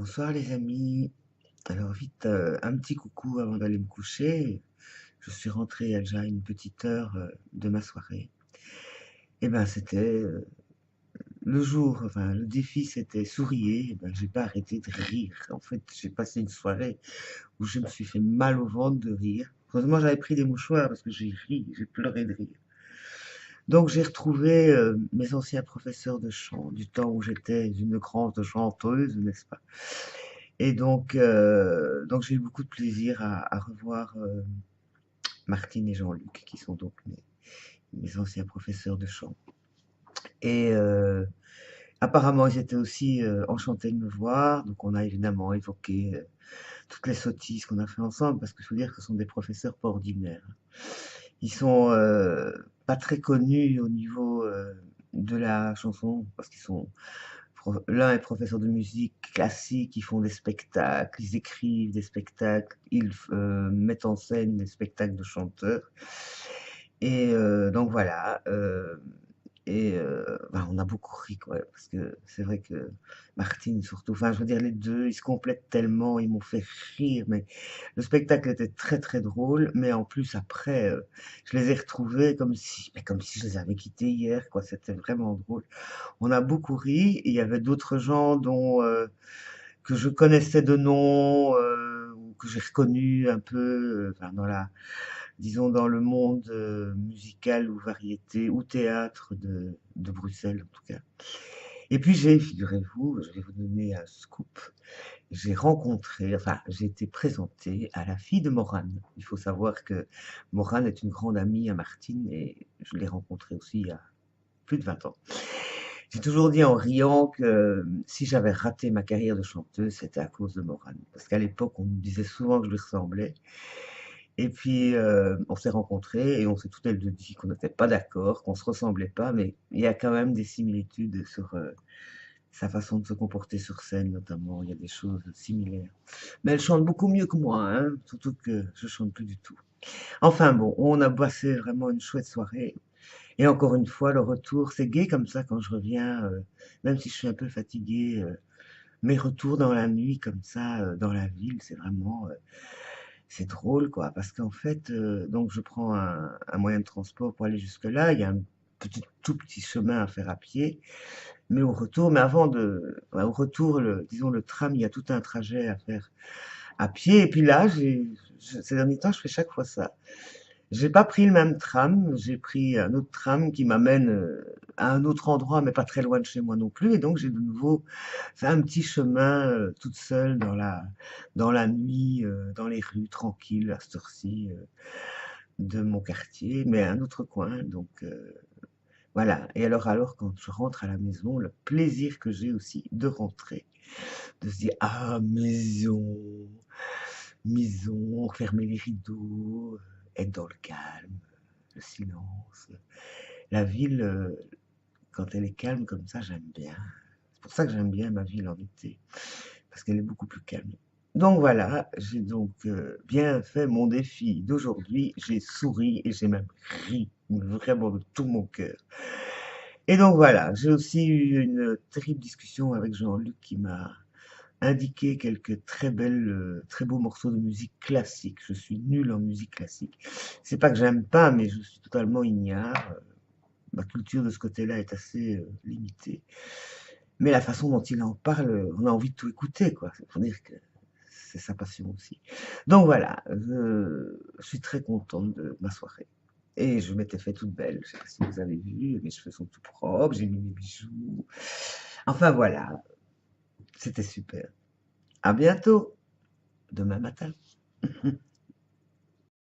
Bonsoir les amis. Alors vite, un petit coucou avant d'aller me coucher. Je suis rentré il y a déjà une petite heure de ma soirée. Et ben c'était le jour, enfin le défi c'était sourier. Et ben j'ai pas arrêté de rire. En fait, j'ai passé une soirée où je me suis fait mal au ventre de rire. Heureusement j'avais pris des mouchoirs parce que j'ai ri, j'ai pleuré de rire. Donc j'ai retrouvé mes anciens professeurs de chant du temps où j'étais une grande chanteuse, n'est-ce pas? Et donc j'ai eu beaucoup de plaisir à revoir Martine et Jean-Luc, qui sont donc mes anciens professeurs de chant. Et apparemment, ils étaient aussi enchantés de me voir. Donc on a évidemment évoqué toutes les sottises qu'on a fait ensemble, parce que je veux dire que ce sont des professeurs pas ordinaires. Ils sont pas très connus au niveau de la chanson, parce qu'ils sont l'un est professeur de musique classique, ils font des spectacles, ils écrivent des spectacles, ils mettent en scène des spectacles de chanteurs. Et donc voilà. Ben, on a beaucoup ri, quoi, parce que c'est vrai que Martine, surtout, enfin, je veux dire, les deux, ils se complètent tellement, ils m'ont fait rire, mais le spectacle était très très drôle, mais en plus, après, je les ai retrouvés comme si je les avais quittés hier, quoi, c'était vraiment drôle. On a beaucoup ri, et il y avait d'autres gens que je connaissais de nom, ou que j'ai reconnu un peu, enfin, disons dans le monde musical ou variété ou théâtre de Bruxelles en tout cas. Et puis figurez-vous, je vais vous donner un scoop, j'ai été présenté à la fille de Morane. Il faut savoir que Morane est une grande amie à Martine et je l'ai rencontrée aussi il y a plus de 20 ans. J'ai toujours dit en riant que si j'avais raté ma carrière de chanteuse, c'était à cause de Morane. Parce qu'à l'époque, on me disait souvent que je lui ressemblais. Et puis, on s'est rencontrés et on s'est toutes les deux dit qu'on n'était pas d'accord, qu'on se ressemblait pas, mais il y a quand même des similitudes sur sa façon de se comporter sur scène, notamment. Il y a des choses similaires. Mais elle chante beaucoup mieux que moi, hein, surtout que je chante plus du tout. Enfin bon, on a passé vraiment une chouette soirée. Et encore une fois, le retour, c'est gai comme ça quand je reviens, même si je suis un peu fatiguée. Mes retours dans la nuit comme ça, dans la ville, c'est drôle, quoi, parce qu'en fait, donc je prends un moyen de transport pour aller jusque-là. Il y a un tout petit chemin à faire à pied, mais au retour, mais avant ouais, au retour, disons le tram, il y a tout un trajet à faire à pied. Et puis là, ces derniers temps, je fais chaque fois ça. J'ai pas pris le même tram, j'ai pris un autre tram qui m'amène à un autre endroit, mais pas très loin de chez moi non plus. Et donc j'ai de nouveau fait un petit chemin toute seule dans la nuit, dans les rues tranquilles à cette heure-ci de mon quartier, mais à un autre coin. Donc voilà. Et alors quand je rentre à la maison, le plaisir que j'ai aussi de rentrer, de se dire ah maison, maison, fermer les rideaux, être dans le calme, le silence. La ville, quand elle est calme comme ça, j'aime bien. C'est pour ça que j'aime bien ma ville en été, parce qu'elle est beaucoup plus calme. Donc voilà, j'ai donc bien fait mon défi d'aujourd'hui. J'ai souri et j'ai même ri, vraiment de tout mon cœur. Et donc voilà, j'ai aussi eu une terrible discussion avec Jean-Luc qui m'a indiqué quelques très beaux morceaux de musique classique. Je suis nul en musique classique. C'est pas que j'aime pas, mais je suis totalement ignare. Ma culture de ce côté-là est assez limitée. Mais la façon dont il en parle, on a envie de tout écouter, quoi. C'est pour dire que c'est sa passion aussi. Donc voilà, je suis très contente de ma soirée. Et je m'étais fait toute belle. Je sais pas si vous avez vu, mes cheveux sont tout propres, j'ai mis mes bijoux. Enfin voilà, c'était super. À bientôt, demain matin.